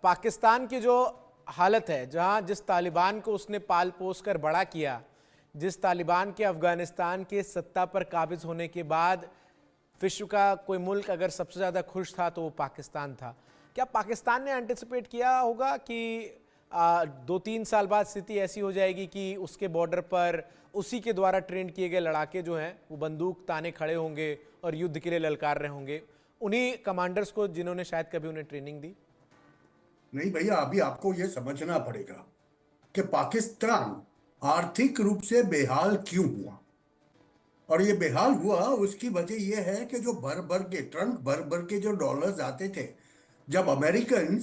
पाकिस्तान की जो हालत है, जहां जिस तालिबान को उसने पाल पोस कर बड़ा किया, जिस तालिबान के अफगानिस्तान के सत्ता पर काबिज होने के बाद विश्व का कोई मुल्क अगर सबसे ज़्यादा खुश था तो वो पाकिस्तान था। क्या पाकिस्तान ने एंटिसिपेट किया होगा कि 2-3 साल बाद स्थिति ऐसी हो जाएगी कि उसके बॉर्डर पर उसी के द्वारा ट्रेन किए गए लड़ाके जो हैं वो बंदूक ताने खड़े होंगे और युद्ध के लिए ललकार रहे होंगे, उन्हीं कमांडर्स को जिन्होंने शायद कभी उन्हें ट्रेनिंग दी? नहीं भैया, अभी आपको यह समझना पड़ेगा कि पाकिस्तान आर्थिक रूप से बेहाल क्यों हुआ। और ये बेहाल हुआ उसकी वजह यह है कि जो भर भर के ट्रंक भर भर के जो डॉलर्स आते थे, जब अमेरिकन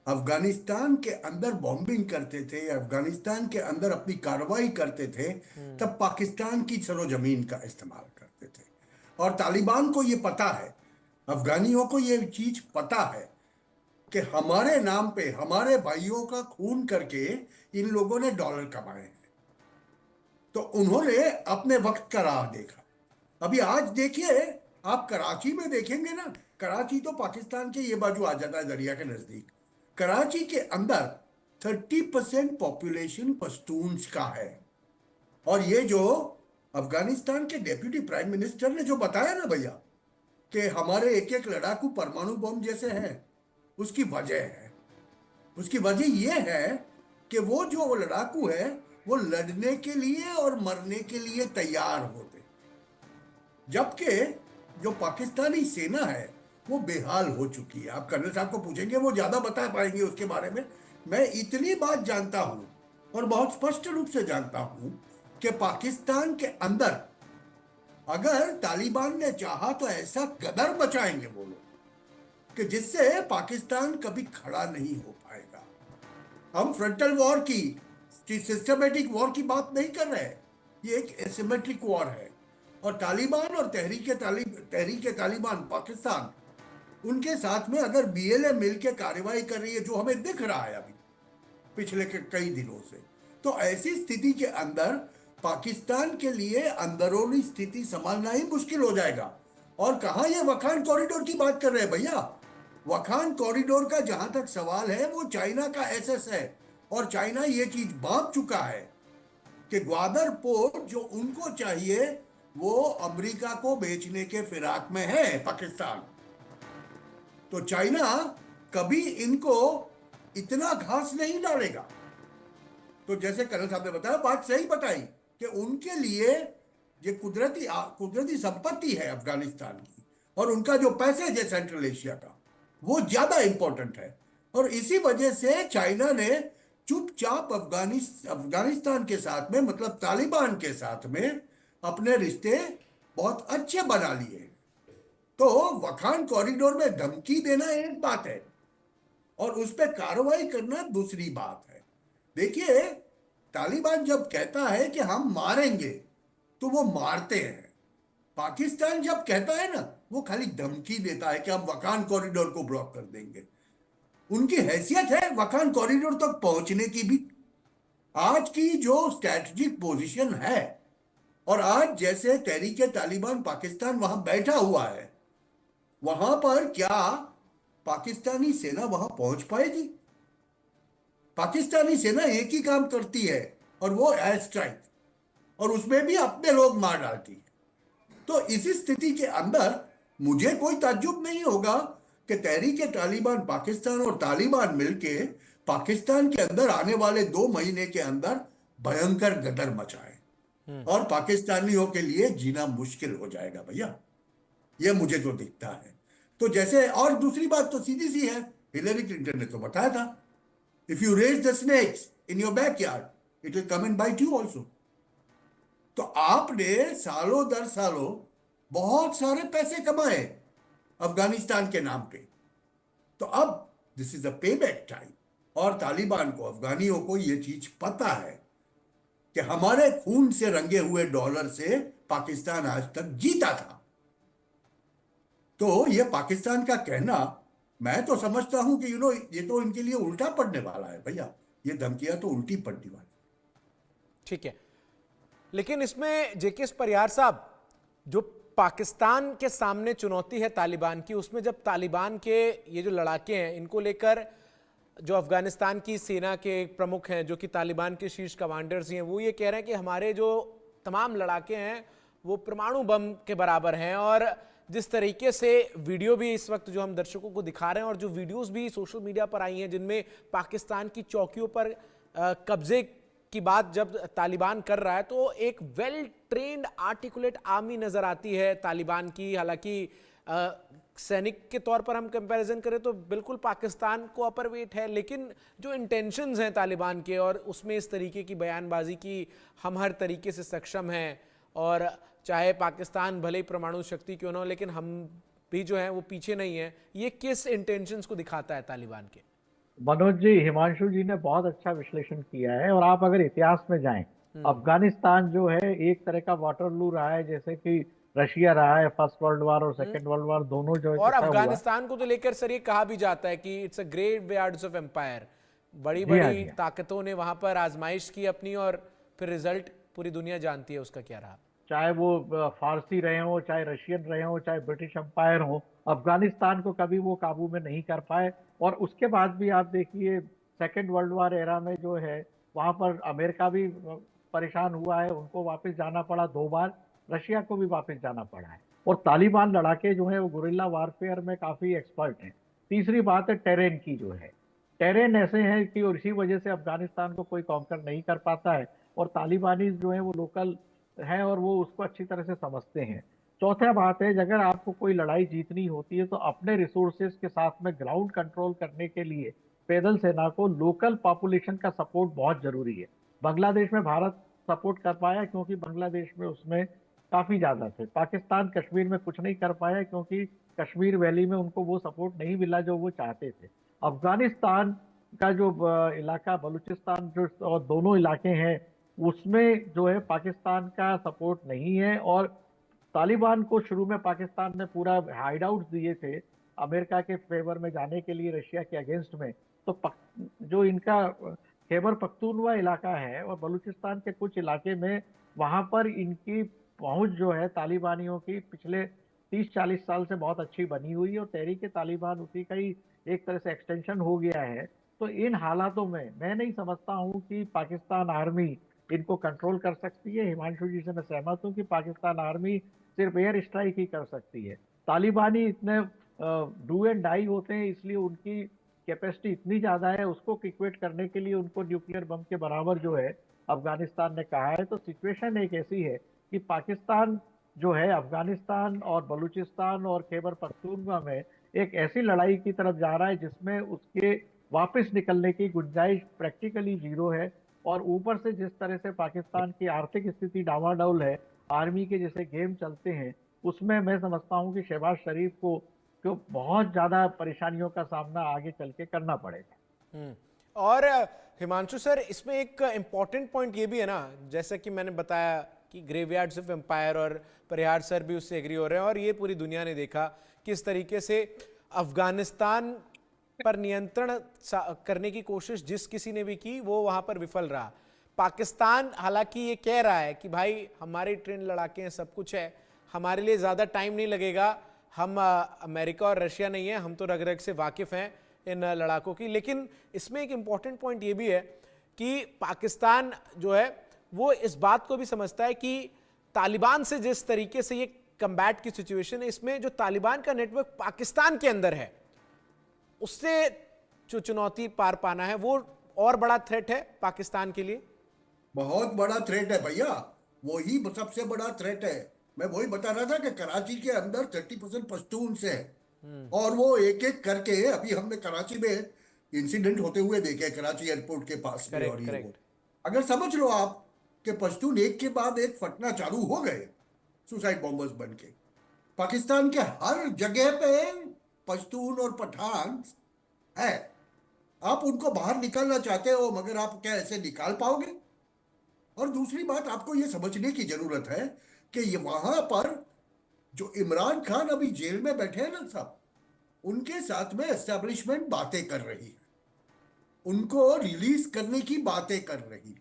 अफगानिस्तान के अंदर बॉम्बिंग करते थे, अफगानिस्तान के अंदर अपनी कार्रवाई करते थे, तब पाकिस्तान की सरोजमीन का इस्तेमाल करते थे। और तालिबान को ये पता है, अफगानियों को ये चीज पता है कि हमारे नाम पे हमारे भाइयों का खून करके इन लोगों ने डॉलर कमाए हैं। तो उन्होंने अपने वक्त का राह देखा। अभी आज देखिए, आप कराची में देखेंगे ना, कराची तो पाकिस्तान के ये बाजू आ जाता है, दरिया के नजदीक। कराची के अंदर 30% पॉपुलेशन पश्तून्स का है। और ये जो अफगानिस्तान के डेप्यूटी प्राइम मिनिस्टर ने जो बताया ना भैया कि हमारे एक एक लड़ाकू परमाणु बम जैसे हैं, उसकी वजह है। उसकी वजह यह है कि वो जो लड़ाकू है वो लड़ने के लिए और मरने के लिए तैयार होते, जबकि जो पाकिस्तानी सेना है वो बेहाल हो चुकी है। आप कर्नल साहब को पूछेंगे, वो ज्यादा बता पाएंगे उसके बारे में। मैं इतनी बात जानता हूं और बहुत स्पष्ट रूप से जानता हूं कि पाकिस्तान के अंदर अगर तालिबान ने चाहा तो ऐसा गदर मचाएंगे वो लोग कि जिससे पाकिस्तान कभी खड़ा नहीं हो पाएगा। हम फ्रंटल वॉर की, सिस्टमेटिक वॉर की बात नहीं कर रहे हैं, ये एक एसिमेट्रिक वॉर है। और तालिबान और तहरीक तालिबान पाकिस्तान, उनके साथ में अगर बीएलए मिलकर कार्रवाई कर रही है, जो हमें दिख रहा है अभी पिछले कई दिनों से, तो ऐसी स्थिति के अंदर पाकिस्तान के लिए अंदरूनी स्थिति संभालना ही मुश्किल हो जाएगा। और कहां ये वखान कॉरिडोर की बात कर रहे हैं भैया? वखान कॉरिडोर का जहां तक सवाल है, वो चाइना का एसेस है। और चाइना ये चीज बांध चुका है कि ग्वादर पोर्ट जो उनको चाहिए वो अमेरिका को बेचने के फिराक में है पाकिस्तान। तो चाइना कभी इनको इतना घास नहीं डालेगा। तो जैसे कर्नल साहब ने बताया, बात सही बताई कि उनके लिए ये कुदरती संपत्ति है अफगानिस्तान की, और उनका जो पैसेज है सेंट्रल एशिया का, वो ज्यादा इंपॉर्टेंट है। और इसी वजह से चाइना ने चुपचाप अफगानिस्तान के साथ में, मतलब तालिबान के साथ में, अपने रिश्ते बहुत अच्छे बना लिए। तो वखान कॉरिडोर में धमकी देना एक बात है और उस पर कार्रवाई करना दूसरी बात है। देखिए, तालिबान जब कहता है कि हम मारेंगे तो वो मारते हैं। पाकिस्तान जब कहता है ना, वो खाली धमकी देता है कि हम वखान कॉरिडोर को ब्लॉक कर देंगे। उनकी हैसियत है वखान कॉरिडोर तक पहुंचने की भी। आज की जो स्ट्रैटेजिक पोजीशन है, और आज जैसे तहरीके तालिबान पाकिस्तान वहां बैठा हुआ है, वहां पर क्या पाकिस्तानी सेना वहां पहुंच पाएगी? पाकिस्तानी सेना एक ही काम करती है, और वो एयर स्ट्राइक, और उसमें भी अपने लोग मार डालती है। तो इसी स्थिति के अंदर मुझे कोई ताज्जुब नहीं होगा कि तहरीके तालिबान पाकिस्तान और तालिबान मिलके पाकिस्तान के अंदर आने वाले 2 महीने के अंदर भयंकर गदर मचाए, और पाकिस्तानियों के लिए जीना मुश्किल हो जाएगा भैया। ये मुझे तो दिखता है। तो जैसे, और दूसरी बात तो सीधी सी है, हिलरी क्लिंटन ने तो बताया था, if you raise the snakes in your backyard it will come and bite you also. तो आपने सालों दर सालों बहुत सारे पैसे कमाए अफगानिस्तान के नाम पे, तो अब दिस इज अ पे बैक टाइम। और तालिबान को, अफगानियों को यह चीज पता है कि हमारे खून से रंगे हुए डॉलर से पाकिस्तान आज तक जीता था। तो ये पाकिस्तान का कहना, मैं तो समझता हूं कि ये तो इनके लिए उल्टा पड़ने वाला है भैया। ये धमकियां तो उल्टी पड़ने वाली। ठीक है, लेकिन इसमें जेके परिहार साहब, जो पाकिस्तान के सामने चुनौती है तालिबान की, उसमें जब तालिबान के ये जो लड़ाके हैं, इनको लेकर जो अफगानिस्तान की सेना के एक प्रमुख हैं, जो कि तालिबान के शीर्ष कमांडर्स हैं, वो ये कह रहे हैं कि हमारे जो तमाम लड़ाके हैं वो परमाणु बम के बराबर हैं। और जिस तरीके से वीडियो भी इस वक्त जो हम दर्शकों को दिखा रहे हैं और जो वीडियोस भी सोशल मीडिया पर आई हैं जिनमें पाकिस्तान की चौकियों पर कब्जे की बात जब तालिबान कर रहा है, तो एक वेल ट्रेन्ड आर्टिकुलेट आर्मी नजर आती है तालिबान की। हालांकि सैनिक के तौर पर हम कंपैरिजन करें तो बिल्कुल पाकिस्तान को अपर वेट है, लेकिन जो इंटेंशंस हैं तालिबान के और उसमें इस तरीके की बयानबाजी की हम हर तरीके से सक्षम हैं, और चाहे पाकिस्तान भले ही परमाणु शक्ति क्यों ना हो, लेकिन हम भी जो है वो पीछे नहीं है, ये किस इंटेंशंस को दिखाता है तालिबान के? मनोज जी, हिमांशु जी ने बहुत अच्छा विश्लेषण किया है। और आप अगर इतिहास में जाएं, अफगानिस्तान जो है एक तरह का वाटरलू रहा है, जैसे कि रशिया रहा है फर्स्ट वर्ल्ड वॉर और सेकेंड वर्ल्ड वॉर दोनों जो और इकट्ठा हुआ। अफगानिस्तान को तो लेकर सर ये कहा भी जाता है कि it's a great yards of empire, बड़ी जी हाँ, बड़ी जी हाँ। ताकतों ने वहां पर आजमाइश की अपनी, और फिर रिजल्ट पूरी दुनिया जानती है उसका क्या रहा। चाहे वो फारसी रहे हो, चाहे रशियन रहे हो, चाहे ब्रिटिश एम्पायर हो, अफगानिस्तान को कभी वो काबू में नहीं कर पाए। और उसके बाद भी आप देखिए सेकेंड वर्ल्ड वॉर एरा में जो है वहां पर अमेरिका भी परेशान हुआ है, उनको वापस जाना पड़ा 2 बार, रशिया को भी वापस जाना पड़ा है। और तालिबान लड़ाके जो है वो गुरिल्ला वारफेयर में काफी एक्सपर्ट हैं। तीसरी बात है टेरेन की, जो है टेरेन ऐसे हैं कि और इसी वजह से अफगानिस्तान को कोई कॉन्कर नहीं कर पाता है। और तालिबानी जो है वो लोकल है और वो उसको अच्छी तरह से समझते हैं। चौथा बात है, अगर आपको कोई लड़ाई जीतनी होती है तो अपने रिसोर्सेज के साथ में ग्राउंड कंट्रोल करने के लिए पैदल सेना को लोकल पॉपुलेशन का सपोर्ट बहुत जरूरी है। बांग्लादेश में भारत सपोर्ट कर पाया क्योंकि बांग्लादेश में उसमें काफी ज्यादा थे। पाकिस्तान कश्मीर में कुछ नहीं कर पाया क्योंकि कश्मीर वैली में उनको वो सपोर्ट नहीं मिला जो वो चाहते थे। अफगानिस्तान का जो इलाका बलूचिस्तान जो और दोनों इलाके हैं उसमें जो है पाकिस्तान का सपोर्ट नहीं है। और तालिबान को शुरू में पाकिस्तान ने पूरा हाइड आउट दिए थे अमेरिका के फेवर में जाने के लिए, रशिया के अगेंस्ट में। तो जो इनका खैबर पख्तूनवा इलाका है और बलूचिस्तान के कुछ इलाके में, वहां पर इनकी पहुंच जो है तालिबानियों की पिछले 30-40 साल से बहुत अच्छी बनी हुई है और तहरीक तालिबान उसी का ही एक तरह से एक्सटेंशन हो गया है। तो इन हालातों में मैं नहीं समझता हूं कि पाकिस्तान आर्मी इनको कंट्रोल कर सकती है। हिमांशु जी से मैं सहमत हूं कि पाकिस्तान आर्मी सिर्फ एयर स्ट्राइक ही कर सकती है। तालिबानी इतने डू एंड डाई होते हैं, इसलिए उनकी कैपेसिटी इतनी ज्यादा है, उसको इक्वेट करने के लिए उनको न्यूक्लियर बम के बराबर जो है अफगानिस्तान ने कहा है। तो सिचुएशन एक ऐसी है कि पाकिस्तान जो है अफगानिस्तान और बलूचिस्तान और खैबर पख्तूनख्वा में एक ऐसी लड़ाई की तरफ जा रहा है जिसमें उसके वापस निकलने की गुंजाइश प्रैक्टिकली जीरो है। और ऊपर से जिस तरह से पाकिस्तान की आर्थिक स्थिति डावाडोल है, आर्मी के जैसे गेम चलते हैं, उसमें मैं समझता हूं कि शहबाज शरीफ को बहुत ज्यादा परेशानियों का सामना आगे चल के करना पड़ेगा। और हिमांशु सर, इसमें एक इम्पॉर्टेंट पॉइंट ये भी है ना, जैसा कि मैंने बताया कि ग्रेवयार्ड्स ऑफ एम्पायर, और परिहार सर भी उससे एग्री हो रहे हैं, और ये पूरी दुनिया ने देखा किस तरीके से अफगानिस्तान पर नियंत्रण करने की कोशिश जिस किसी ने भी की वो वहां पर विफल रहा। पाकिस्तान हालांकि ये कह रहा है कि भाई हमारे ट्रेन लड़ाके हैं, सब कुछ है, हमारे लिए ज़्यादा टाइम नहीं लगेगा, हम अमेरिका और रशिया नहीं है, हम तो रग रग से वाकिफ़ हैं इन लड़ाकों की। लेकिन इसमें एक इम्पॉर्टेंट पॉइंट ये भी है कि पाकिस्तान जो है वो इस बात को भी समझता है कि तालिबान से जिस तरीके से ये कम्बैट की सिचुएशन है, इसमें जो तालिबान का नेटवर्क पाकिस्तान के अंदर है उससे जो चुनौती पार पाना है वो और बड़ा थ्रेट है पाकिस्तान के लिए। बहुत बड़ा थ्रेट है भैया, वही सबसे बड़ा थ्रेट है। मैं वही बता रहा था कि कराची के अंदर 30% पश्तून से है और वो एक एक करके, अभी हमने कराची में इंसिडेंट होते हुए देखे कराची एयरपोर्ट के पास में, और ये वो अगर समझ लो आप कि पश्तून एक के बाद एक फटना चालू हो गए सुसाइड बॉम्बर्स बन के। पाकिस्तान के हर जगह पे पश्तून और पठान है। आप उनको बाहर निकालना चाहते हो, मगर आप क्या ऐसे निकाल पाओगे? और दूसरी बात आपको ये समझने की जरूरत है कि ये वहां पर जो इमरान खान अभी जेल में बैठे हैं ना साहब, उनके साथ में एस्टेब्लिशमेंट बातें कर रही है, उनको रिलीज करने की बातें कर रही है।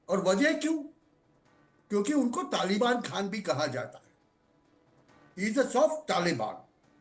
और वजह क्यों? क्योंकि उनको तालिबान खान भी कहा जाता है। He is a soft Taliban.